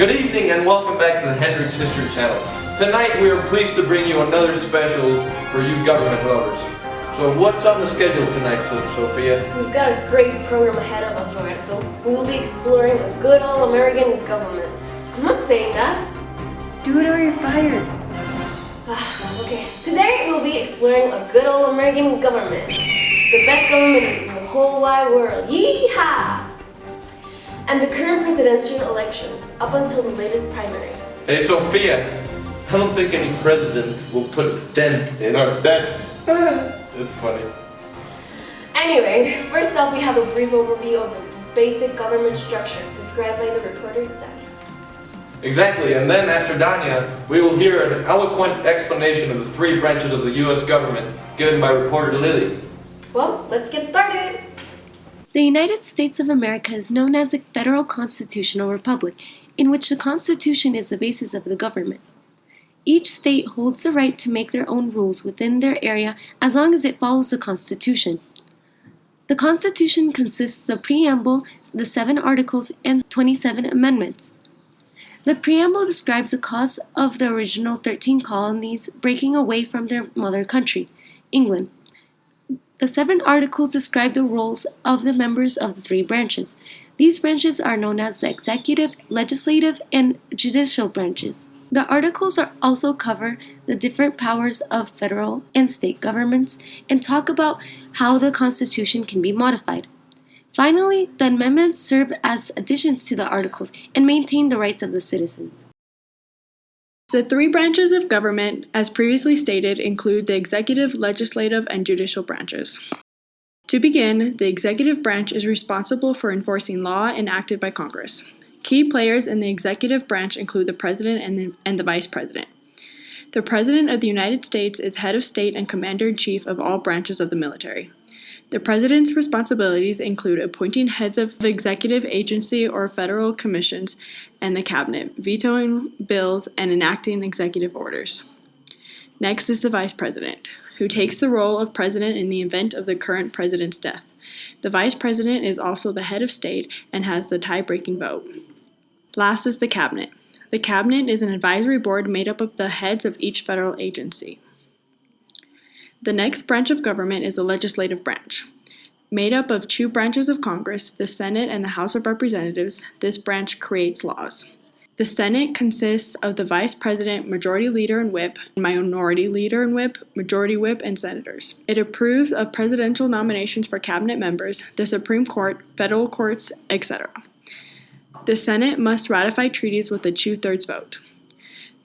Good evening and welcome back to the Hendrix History Channel. Tonight we are pleased to bring you another special for you government lovers. So what's on the schedule tonight, Sophia? We've got a great program ahead of us, Roberto. We will be exploring a good all-American government. I'm not saying that. Do it or you're fired. Okay, today we'll be exploring a good all-American government. The best government in the whole wide world. Yeehaw! And the current presidential elections, up until the latest primaries. Hey Sophia, I don't think any president will put a dent in our debt. It's funny. Anyway, first up we have a brief overview of the basic government structure described by the reporter Dania. Exactly, and then after Dania, we will hear an eloquent explanation of the three branches of the U.S. government given by reporter Lily. Well, let's get started. The United States of America is known as a federal constitutional republic, in which the Constitution is the basis of the government. Each state holds the right to make their own rules within their area as long as it follows the Constitution. The Constitution consists of the preamble, the 7 articles, and 27 amendments. The preamble describes the cause of the original 13 colonies breaking away from their mother country, England. The 7 articles describe the roles of the members of the 3 branches. These branches are known as the executive, legislative, and judicial branches. The articles also cover the different powers of federal and state governments and talk about how the Constitution can be modified. Finally, the amendments serve as additions to the articles and maintain the rights of the citizens. The 3 branches of government, as previously stated, include the executive, legislative, and judicial branches. To begin, the executive branch is responsible for enforcing law enacted by Congress. Key players in the executive branch include the president and the vice president. The president of the United States is head of state and commander-in-chief of all branches of the military. The president's responsibilities include appointing heads of executive agency or federal commissions and the cabinet, vetoing bills, and enacting executive orders. Next is the vice president, who takes the role of president in the event of the current president's death. The vice president is also the head of state and has the tie-breaking vote. Last is the cabinet. The cabinet is an advisory board made up of the heads of each federal agency. The next branch of government is the legislative branch. Made up of 2 branches of Congress, the Senate and the House of Representatives, this branch creates laws. The Senate consists of the Vice President, Majority Leader and Whip, Minority Leader and Whip, Majority Whip, and Senators. It approves of presidential nominations for cabinet members, the Supreme Court, federal courts, etc. The Senate must ratify treaties with a 2/3 vote.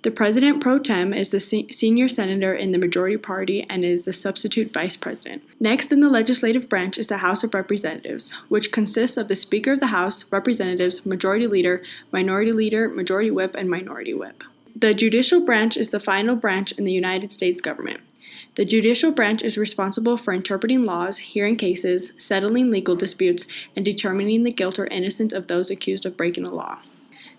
The President pro tem is the senior senator in the majority party and is the substitute vice president. Next in the legislative branch is the House of Representatives, which consists of the Speaker of the House, Representatives, Majority Leader, Majority Whip, and Minority Whip. The judicial branch is the final branch in the United States government. The judicial branch is responsible for interpreting laws, hearing cases, settling legal disputes, and determining the guilt or innocence of those accused of breaking a law.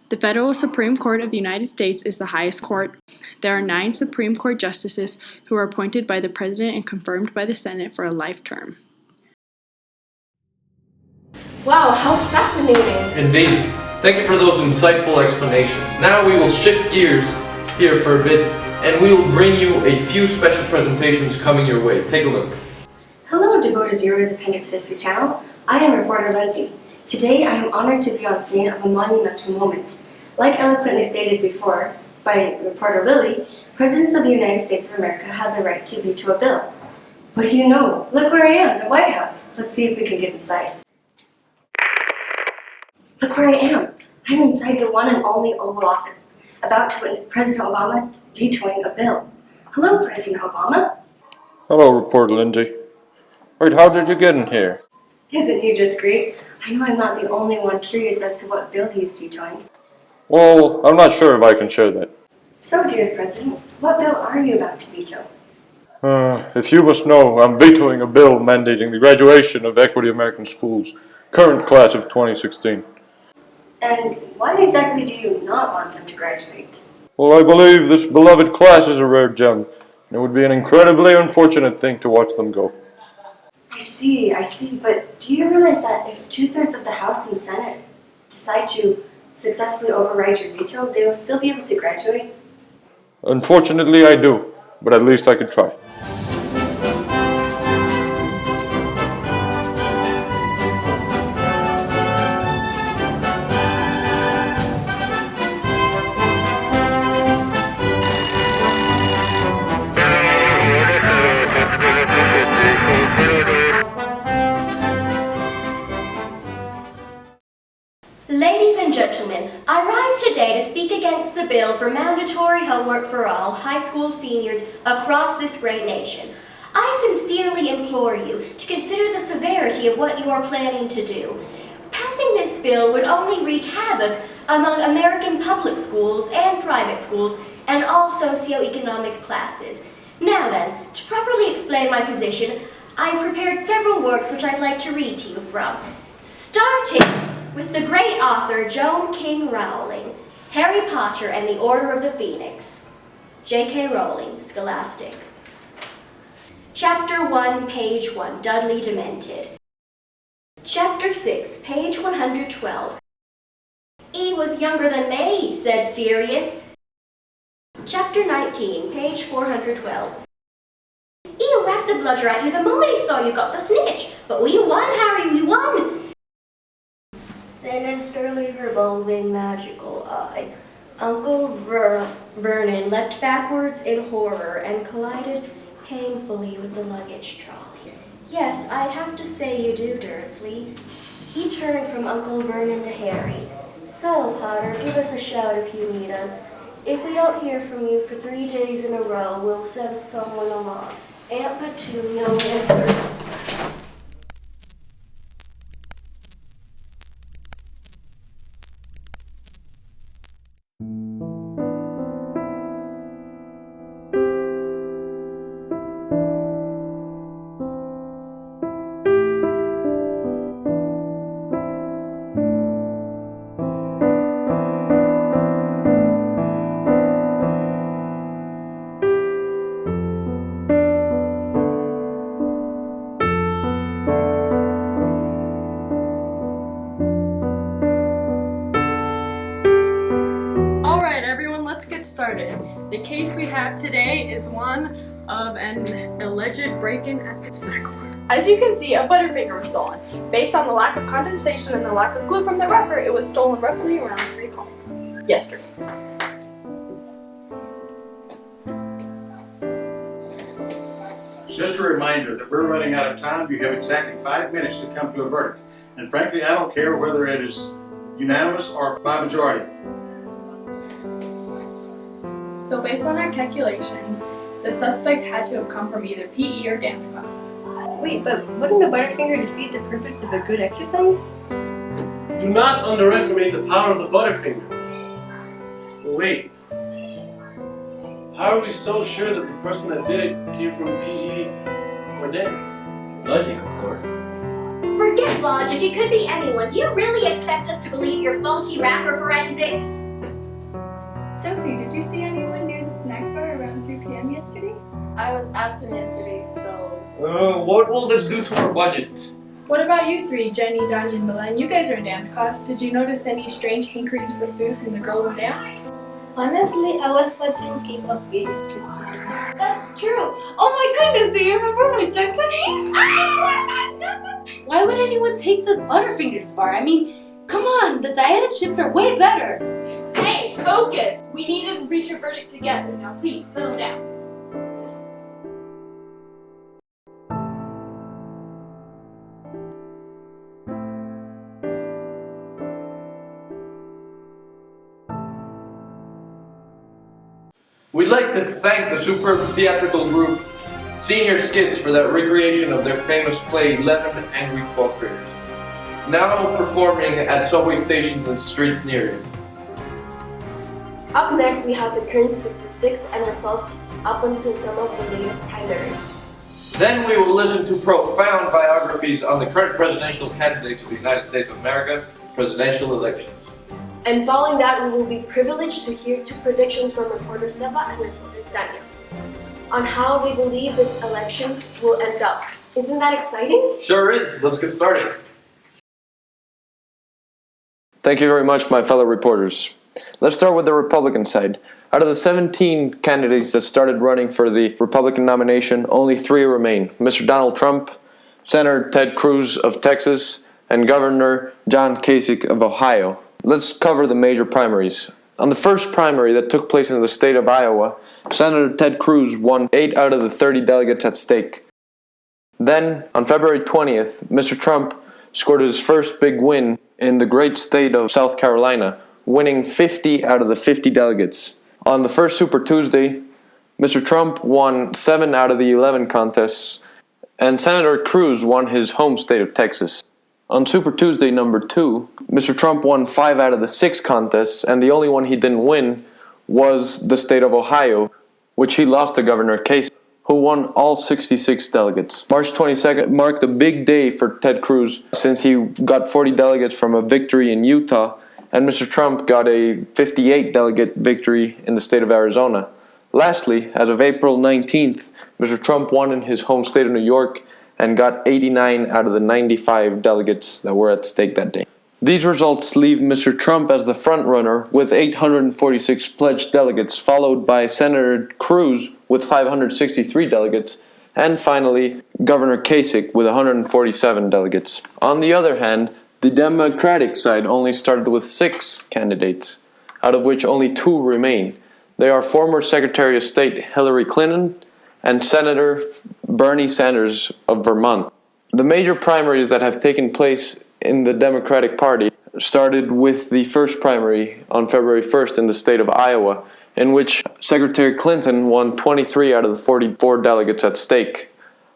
The Federal Supreme Court of the United States is the highest court. There are 9 Supreme Court justices who are appointed by the President and confirmed by the Senate for a life term. Wow, how fascinating! Indeed. Thank you for those insightful explanations. Now we will shift gears here for a bit and we will bring you a few special presentations coming your way. Take a look. Hello, devoted viewers of Hendrix History Channel. I am reporter Lindsay. Today, I am honored to be on scene of a monumental moment. Like eloquently stated before by reporter Lily, presidents of the United States of America have the right to veto a bill. What do you know? Look where I am, the White House. Let's see if we can get inside. Look where I am. I'm inside the one and only Oval Office, about to witness President Obama vetoing a bill. Hello, President Obama. Hello, reporter Lindsay. Wait, how did you get in here? Isn't he just great? I know I'm not the only one curious as to what bill he's vetoing. Well, I'm not sure if I can share that. So, dear President, what bill are you about to veto? If you must know, I'm vetoing a bill mandating the graduation of Equity American Schools, current class of 2016. And why exactly do you not want them to graduate? Well, I believe this beloved class is a rare gem, and it would be an incredibly unfortunate thing to watch them go. I see, but do you realize that if 2/3 of the House and Senate decide to successfully override your veto, they will still be able to graduate? Unfortunately, I do, but at least I could try. Ladies and gentlemen, I rise today to speak against the bill for mandatory homework for all high school seniors across this great nation. I sincerely implore you to consider the severity of what you are planning to do. Passing this bill would only wreak havoc among American public schools and private schools and all socioeconomic classes. Now then, to properly explain my position, I've prepared several works which I'd like to read to you from. Starting with the great author Joan King Rowling, Harry Potter and the Order of the Phoenix. J.K. Rowling, Scholastic. Chapter 1, page 1, Dudley Demented. Chapter 6, page 112. He was younger than May, said Sirius. Chapter 19, page 412. He whacked the bludger at you the moment he saw you got the snitch. But we won, Harry, we won! Sinisterly revolving magical eye. Uncle Vernon leapt backwards in horror and collided painfully with the luggage trolley. Yes, I'd have to say you do, Dursley. He turned from Uncle Vernon to Harry. So, Potter, give us a shout if you need us. If we don't hear from you for 3 days in a row, we'll send someone along. Aunt Petunia Winter. Alright everyone, let's get started. The case we have today is one of an alleged break-in at the snack bar. As you can see, a Butterfinger was stolen. Based on the lack of condensation and the lack of glue from the wrapper, it was stolen roughly around 3 o'clock yesterday. Just a reminder that we're running out of time. You have exactly 5 minutes to come to a verdict. And frankly, I don't care whether it is unanimous or by majority. So based on our calculations, the suspect had to have come from either PE or dance class. Wait, but wouldn't a Butterfinger defeat the purpose of a good exercise? Do not underestimate the power of the Butterfinger. But wait, how are we so sure that the person that did it came from PE or dance? Logic, of course. Forget logic, it could be anyone. Do you really expect us to believe your faulty wrapper forensics? Sophie, did you see anyone near the snack bar around 3 p.m. yesterday? I was absent yesterday, so... What will this do to our budget? What about you three, Jenny, Donnie, and Milan? You guys are in dance class. Did you notice any strange hankerings for food from the girls in dance? Honestly, I was watching K-pop videos. That's true! Oh my goodness, do you remember when Jackson Hayes? Why would anyone take the Butterfingers bar? I mean, come on, the diet and chips are way better! Hey, focus! We need to reach a verdict together. Now please, settle down. We'd like to thank the superb theatrical group Senior Skids for that recreation of their famous play 11 Angry 12th Graders, now performing at subway stations and streets near you. Up next, we have the current statistics and results up until some of the latest primaries. Then we will listen to profound biographies on the current presidential candidates of the United States of America presidential elections. And following that, we will be privileged to hear 2 predictions from reporter Seba and reporter Daniel on how we believe the elections will end up. Isn't that exciting? Sure is. Let's get started. Thank you very much, my fellow reporters. Let's start with the Republican side. Out of the 17 candidates that started running for the Republican nomination, only 3 remain. Mr. Donald Trump, Senator Ted Cruz of Texas, and Governor John Kasich of Ohio. Let's cover the major primaries. On the first primary that took place in the state of Iowa, Senator Ted Cruz won 8 out of the 30 delegates at stake. Then, on February 20th, Mr. Trump scored his first big win in the great state of South Carolina, winning 50 out of the 50 delegates. On the first Super Tuesday, Mr. Trump won 7 out of the 11 contests, and Senator Cruz won his home state of Texas. On Super Tuesday number 2, Mr. Trump won 5 out of the 6 contests, and the only one he didn't win was the state of Ohio, which he lost to Governor Kasich, who won all 66 delegates. March 22nd marked a big day for Ted Cruz since he got 40 delegates from a victory in Utah, and Mr. Trump got a 58 delegate victory in the state of Arizona. Lastly, as of April 19th, Mr. Trump won in his home state of New York and got 89 out of the 95 delegates that were at stake that day. These results leave Mr. Trump as the front-runner with 846 pledged delegates, followed by Senator Cruz with 563 delegates, and finally Governor Kasich with 147 delegates. On the other hand, the Democratic side only started with 6 candidates, out of which only 2 remain. They are former Secretary of State Hillary Clinton and Senator Bernie Sanders of Vermont. The major primaries that have taken place in the Democratic Party started with the first primary on February 1st in the state of Iowa, in which Secretary Clinton won 23 out of the 44 delegates at stake.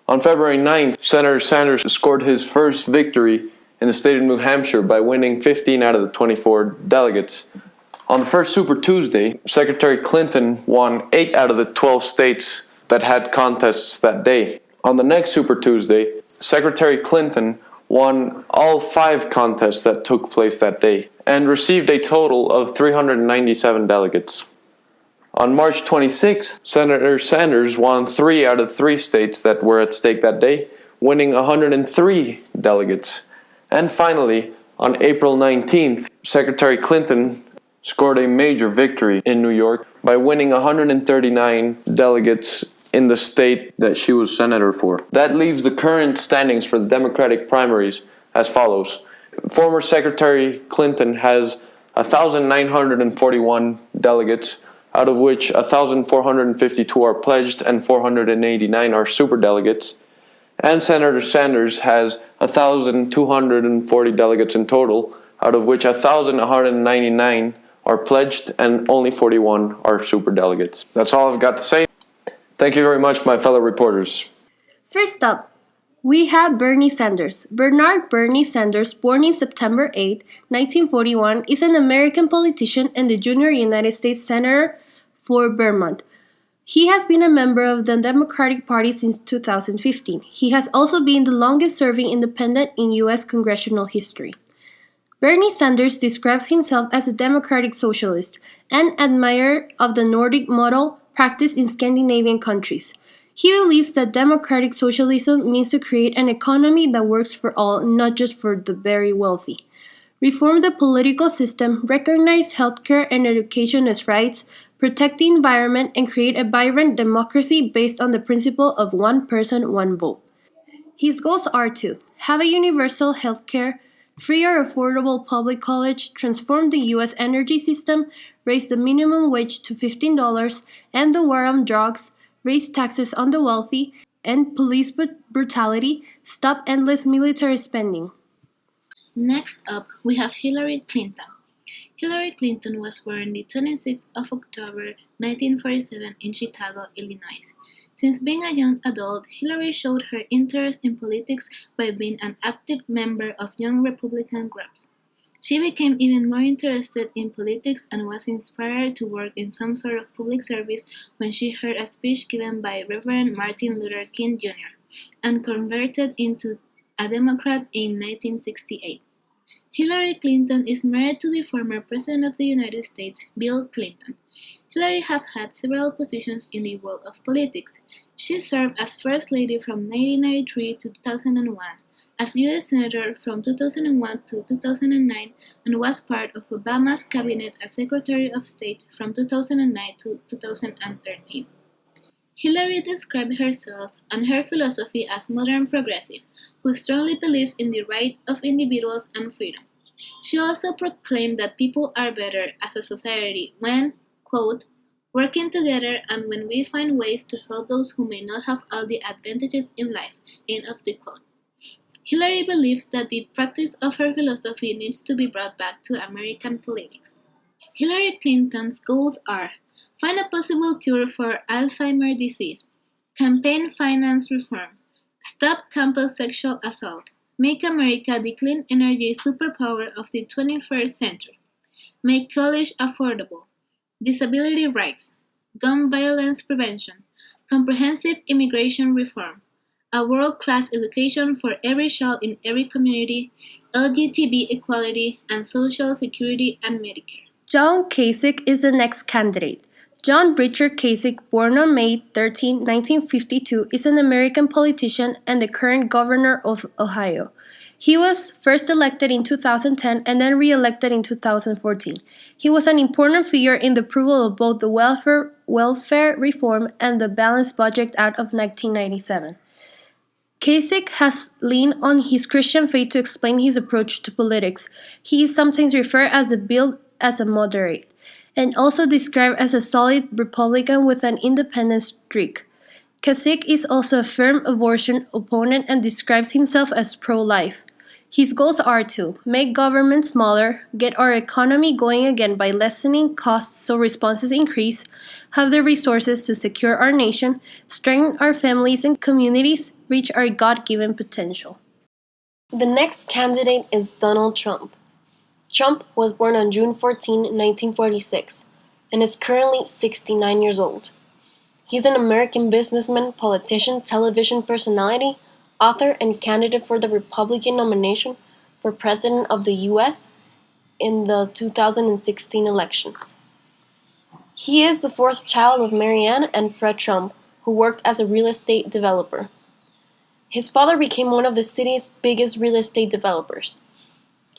On February 9th, Senator Sanders scored his first victory in the state of New Hampshire by winning 15 out of the 24 delegates. On the first Super Tuesday, Secretary Clinton won 8 out of the 12 states that had contests that day. On the next Super Tuesday, Secretary Clinton won all 5 contests that took place that day and received a total of 397 delegates. On March 26th, Senator Sanders won 3 out of 3 states that were at stake that day, winning 103 delegates. And finally, on April 19th, Secretary Clinton scored a major victory in New York by winning 139 delegates in the state that she was senator for. That leaves the current standings for the Democratic primaries as follows. Former Secretary Clinton has 1,941 delegates, out of which 1,452 are pledged and 489 are superdelegates. And Senator Sanders has 1,240 delegates in total, out of which 1,199 are pledged and only 41 are superdelegates. That's all I've got to say. Thank you very much, my fellow reporters. First up, we have Bernie Sanders. Bernard Bernie Sanders, born in September 8, 1941, is an American politician and the junior United States Senator for Vermont. He has been a member of the Democratic Party since 2015. He has also been the longest-serving independent in U.S. congressional history. Bernie Sanders describes himself as a democratic socialist, an admirer of the Nordic model practiced in Scandinavian countries. He believes that democratic socialism means to create an economy that works for all, not just for the very wealthy. Reform the political system, recognize healthcare and education as rights, protect the environment, and create a vibrant democracy based on the principle of one person, one vote. His goals are to have a universal healthcare, free or affordable public college, transform the U.S. energy system, raise the minimum wage to $15, end the war on drugs, raise taxes on the wealthy, end police brutality, stop endless military spending. Next up, we have Hillary Clinton. Hillary Clinton was born the 26th of October 1947 in Chicago, Illinois. Since being a young adult, Hillary showed her interest in politics by being an active member of young Republican groups. She became even more interested in politics and was inspired to work in some sort of public service when she heard a speech given by Reverend Martin Luther King Jr. and converted into a Democrat in 1968. Hillary Clinton is married to the former President of the United States, Bill Clinton. Hillary has had several positions in the world of politics. She served as First Lady from 1993 to 2001, as U.S. Senator from 2001 to 2009 and was part of Obama's cabinet as Secretary of State from 2009 to 2013. Hillary described herself and her philosophy as modern progressive, who strongly believes in the right of individuals and freedom. She also proclaimed that people are better as a society when, quote, working together and when we find ways to help those who may not have all the advantages in life, end of the quote. Hillary believes that the practice of her philosophy needs to be brought back to American politics. Hillary Clinton's goals are find a possible cure for Alzheimer's disease, campaign finance reform, stop campus sexual assault, make America the clean energy superpower of the 21st century, make college affordable, disability rights, gun violence prevention, comprehensive immigration reform, a world-class education for every child in every community, LGBT equality, and Social Security and Medicare. John Kasich is the next candidate. John Richard Kasich, born on May 13, 1952, is an American politician and the current governor of Ohio. He was first elected in 2010 and then re-elected in 2014. He was an important figure in the approval of both the Welfare Reform and the Balanced Budget Act of 1997. Kasich has leaned on his Christian faith to explain his approach to politics. He is sometimes referred as a moderate, and also described as a solid Republican with an independent streak. Kasich is also a firm abortion opponent and describes himself as pro-life. His goals are to make government smaller, get our economy going again by lessening costs so responses increase, have the resources to secure our nation, strengthen our families and communities, reach our God-given potential. The next candidate is Donald Trump. Trump was born on June 14, 1946, and is currently 69 years old. He's an American businessman, politician, television personality, author, and candidate for the Republican nomination for President of the U.S. in the 2016 elections. He is the fourth child of Mary Ann and Fred Trump, who worked as a real estate developer. His father became one of the city's biggest real estate developers.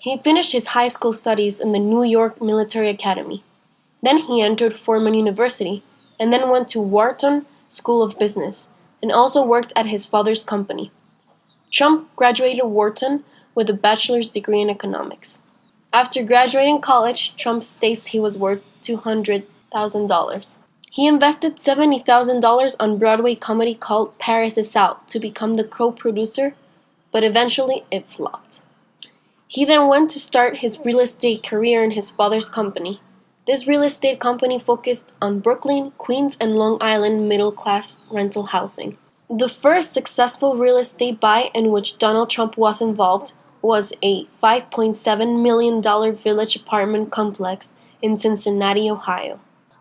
He finished his high school studies in the New York Military Academy. Then he entered Furman University, and then went to Wharton School of Business, and also worked at his father's company. Trump graduated Wharton with a bachelor's degree in economics. After graduating college, Trump states he was worth $200,000. He invested $70,000 on Broadway comedy called Paris is Out to become the co-producer, but eventually it flopped. He then went to start his real estate career in his father's company. This real estate company focused on Brooklyn, Queens, and Long Island middle-class rental housing. The first successful real estate buy in which Donald Trump was involved was a $5.7 million village apartment complex in Cincinnati, Ohio.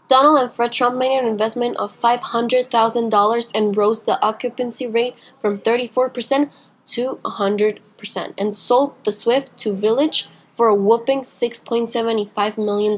Donald and Fred Trump made an investment of $500,000 and rose the occupancy rate from 34% to 100% and sold the Swift to Village for a whopping $6.75 million.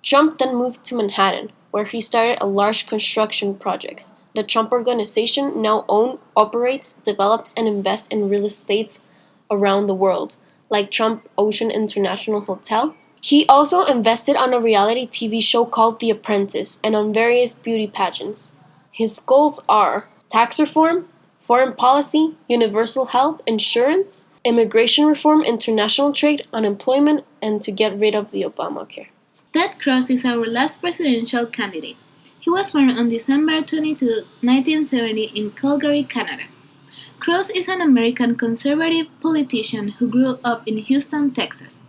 Trump then moved to Manhattan, where he started a large construction projects. The Trump Organization now owns, operates, develops, and invests in real estates around the world, like Trump Ocean International Hotel. He also invested on a reality TV show called The Apprentice and on various beauty pageants. His goals are tax reform, foreign policy, universal health insurance, immigration reform, international trade, unemployment, and to get rid of the Obamacare. Ted Cruz is our last presidential candidate. He was born on December 22, 1970 in Calgary, Canada. Cruz is an American conservative politician who grew up in Houston, Texas.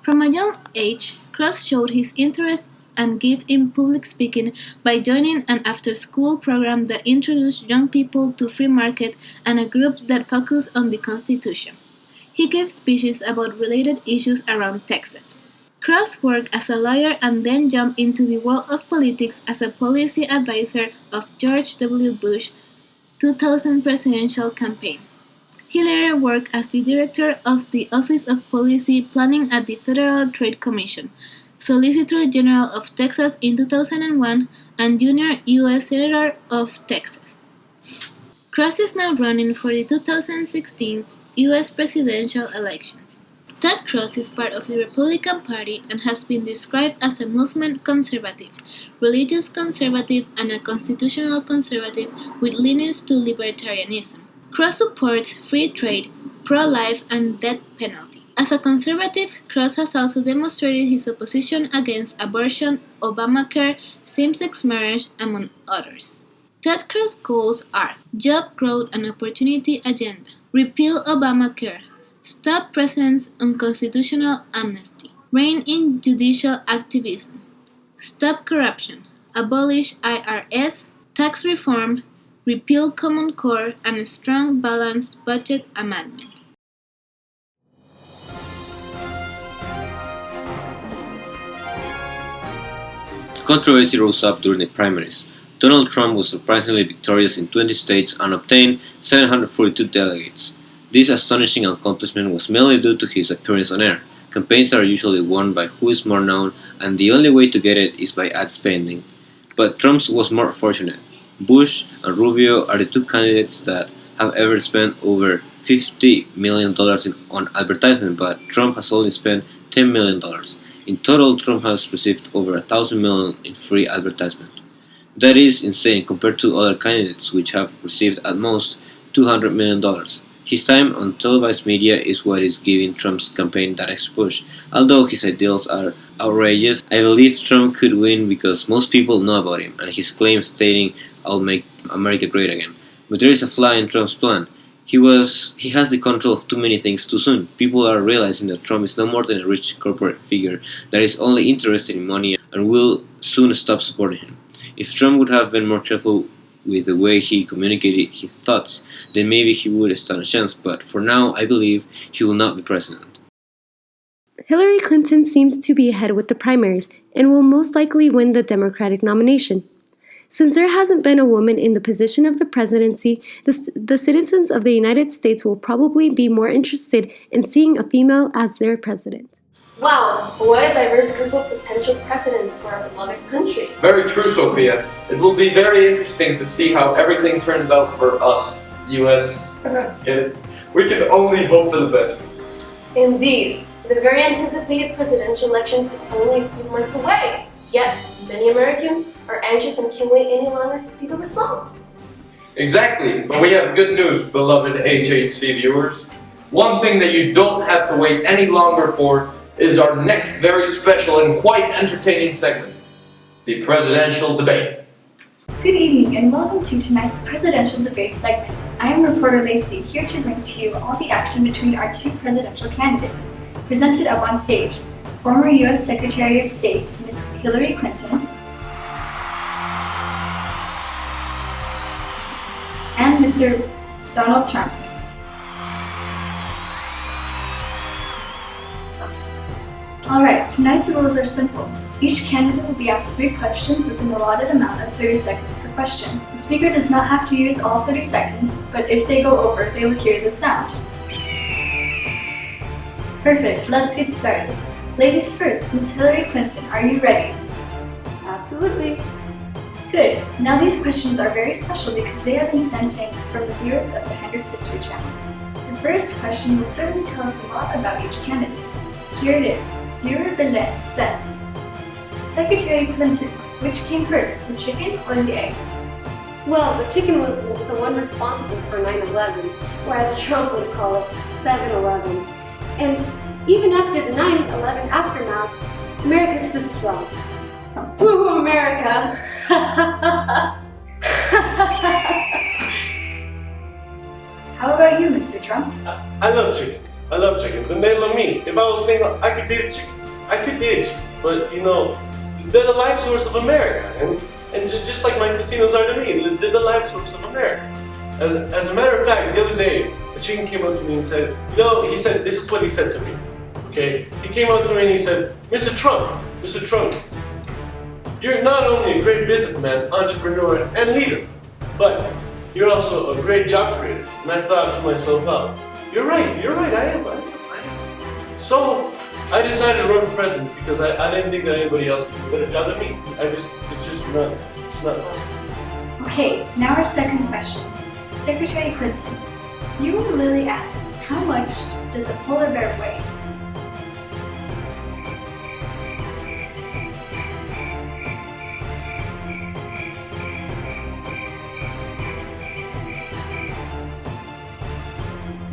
From a young age, Cruz showed his interest and gift in public speaking by joining an after-school program that introduced young people to free market and a group that focused on the Constitution. He gave speeches about related issues around Texas. Cruz worked as a lawyer and then jumped into the world of politics as a policy advisor of George W. Bush's 2000 presidential campaign. He later worked as the director of the Office of Policy Planning at the Federal Trade Commission, Solicitor General of Texas in 2001, and Junior U.S. Senator of Texas. Cruz is now running for the 2016 U.S. presidential elections. Ted Cruz is part of the Republican Party and has been described as a movement conservative, religious conservative, and a constitutional conservative with leanings to libertarianism. Cruz supports free trade, pro-life, and death penalty. As a conservative, Cruz has also demonstrated his opposition against abortion, Obamacare, same-sex marriage, among others. Ted Cruz's goals are job growth and opportunity agenda, repeal Obamacare, stop President's unconstitutional amnesty, rein in judicial activism, stop corruption, abolish IRS, tax reform, repeal Common Core, and a strong balanced budget amendment. Controversy rose up during the primaries. Donald Trump was surprisingly victorious in 20 states and obtained 742 delegates. This astonishing accomplishment was mainly due to his appearance on air. Campaigns are usually won by who is more known, and the only way to get it is by ad spending. But Trump's was more fortunate. Bush and Rubio are the two candidates that have ever spent over $50 million on advertisement, but Trump has only spent $10 million. In total, Trump has received over $1,000 million in free advertisement. That is insane compared to other candidates, which have received at most $200 million. His time on televised media is what is giving Trump's campaign that extra push. Although his ideals are outrageous, I believe Trump could win because most people know about him and his claim stating, "I'll make America great again." But there is a flaw in Trump's plan. He has the control of too many things too soon. People are realizing that Trump is no more than a rich corporate figure that is only interested in money and will soon stop supporting him. If Trump would have been more careful with the way he communicated his thoughts, then maybe he would stand a chance, but for now, I believe he will not be president. Hillary Clinton seems to be ahead with the primaries and will most likely win the Democratic nomination. Since there hasn't been a woman in the position of the presidency, the citizens of the United States will probably be more interested in seeing a female as their president. Wow, what a diverse group of potential presidents for our beloved country. Very true, Sophia. It will be very interesting to see how everything turns out for us, U.S. Get it? We can only hope for the best. Indeed, the very anticipated presidential elections is only a few months away. Yet, many Americans are anxious and can't wait any longer to see the results. Exactly, but we have good news, beloved HHC viewers. One thing that you don't have to wait any longer for is our next very special and quite entertaining segment, the presidential debate. Good evening and welcome to tonight's presidential debate segment. I am reporter Lacey, here to bring to you all the action between our two presidential candidates. Presented up on stage, former U.S. Secretary of State, Ms. Hillary Clinton, and Mr. Donald Trump. Alright, tonight the rules are simple. Each candidate will be asked 3 questions with an allotted amount of 30 seconds per question. The speaker does not have to use all 30 seconds, but if they go over, they will hear the sound. Perfect, let's get started. Ladies first, Ms. Hillary Clinton, are you ready? Absolutely. Good. Now these questions are very special because they have been sent in from the viewers of the Hendrix History Channel. The first question will certainly tell us a lot about each candidate. Here it is. Viewer Bellet says, Secretary Clinton, which came first, the chicken or the egg? Well, the chicken was the one responsible for 9/11, whereas Trump would call it 7/11. And even after the 9/11 aftermath, America stood strong. Woo, America! How about you, Mr. Trump? I love chickens. I love chickens, and they love me. If I was single, I could date a chicken. I could date a chicken. But, you know, they're the life source of America. And just like my casinos are to me, they're the life source of America. As a matter of fact, the other day, a chicken came up to me and said, this is what he said to me. Okay? He came up to me and he said, Mr. Trump, you're not only a great businessman, entrepreneur, and leader, but you're also a great job creator. And I thought to myself, oh, you're right, I am. So I decided to run for president because I didn't think that anybody else could do a better job than me. It's just not possible. Okay, now our second question. Secretary Clinton, viewer Lily asks, how much does a polar bear weigh?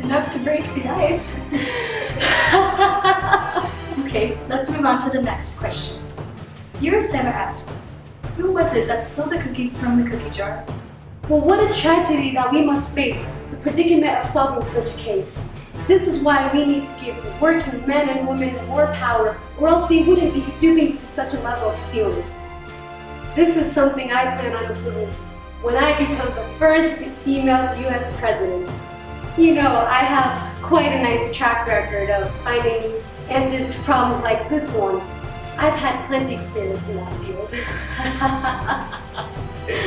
Enough to break the ice. Okay, let's move on to the next question. Viewer Sarah asks, who was it that stole the cookies from the cookie jar? Well, what a tragedy that we must face, the predicament of solving such a case. This is why we need to give working men and women more power, or else they wouldn't be stooping to such a level of stealing. This is something I plan on doing when I become the first female US president. You know, I have quite a nice track record of finding answers to problems like this one. I've had plenty experience in that field.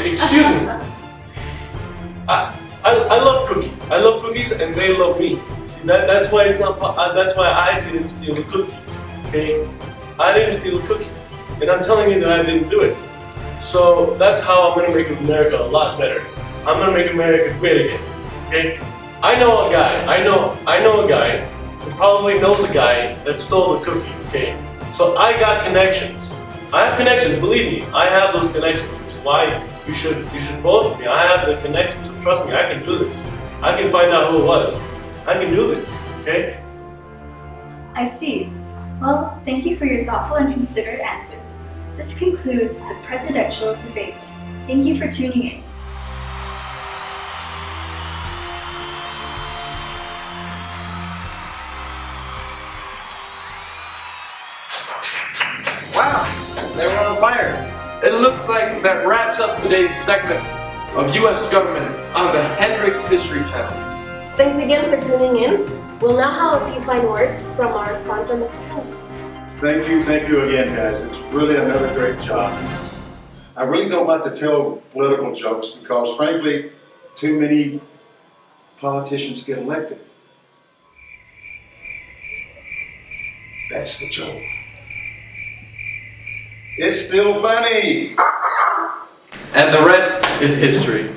Excuse me. I love cookies. I love cookies, and they love me. See, that's why it's not. That's why I didn't steal the cookie. Okay, I didn't steal the cookie, and I'm telling you that I didn't do it. So that's how I'm gonna make America a lot better. I'm gonna make America great again. Okay. I know a guy. I know a guy who probably knows a guy that stole the cookie. Okay. So I got connections. I have connections. Believe me, I have those connections. Which is why you should vote for me. I have the connections. So trust me, I can do this. I can find out who it was. I can do this. Okay. I see. Well, thank you for your thoughtful and considered answers. This concludes the presidential debate. Thank you for tuning in. Wow, they were on fire. It looks like that wraps up today's segment of U.S. government on the Hendrix History Channel. Thanks again for tuning in. We'll now have a few fine words from our sponsor, Mr. Hendrix. Thank you again, guys. It's really another great job. I really don't like to tell political jokes because, frankly, too many politicians get elected. That's the joke. It's still funny. And the rest is history.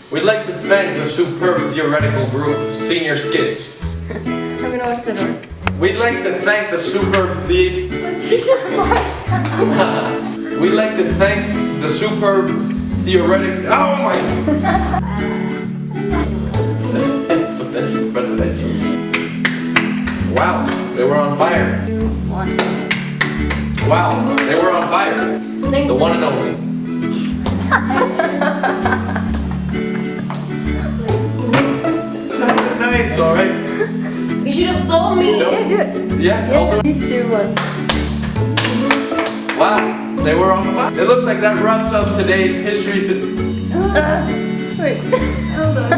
We'd like to thank the superb theoretical group, Senior Skits. I'm gonna watch the door. We'd like to thank the superb We'd like to thank the superb theoretic. Oh my! Potential presidential. Wow, they were on fire. Wow, they were on fire. Thanks. The one and only. Nice, alright. You should have told me. No. Yeah, do it. Yeah, I'll do it. 3, 2, 1. Wow, they were on fire. It looks like that wraps up today's history. Wait, hold on.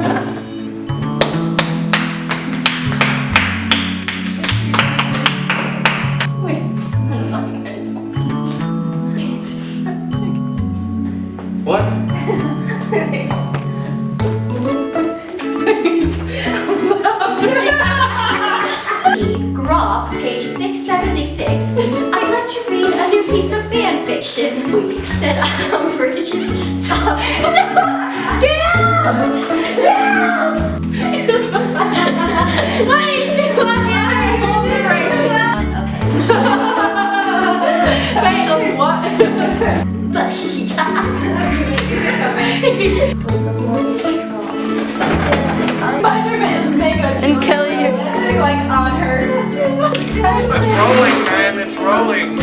What? Grop, page 676. I'd like to read a new piece of fan fiction. Said Bridges top. Get out! Get out! And Kelly, you're like on her. It's rolling, man. It's rolling.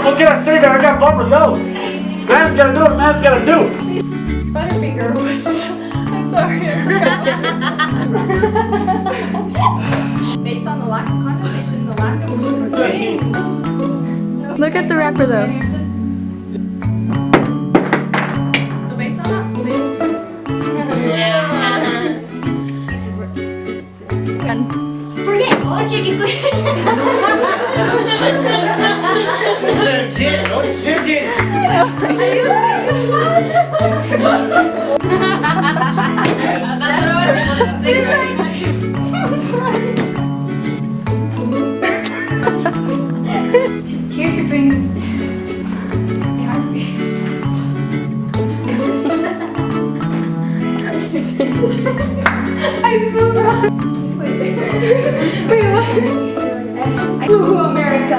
What can I say, man? I got bumper low. Man's gotta do what man's gotta do. Butterfinger was. I'm sorry. Based on the lack of condensation, the lack of. Look at the wrapper though. So based on that. Forget all chicken Here to bring. I'm so proud. Wait, what? Woohoo, America!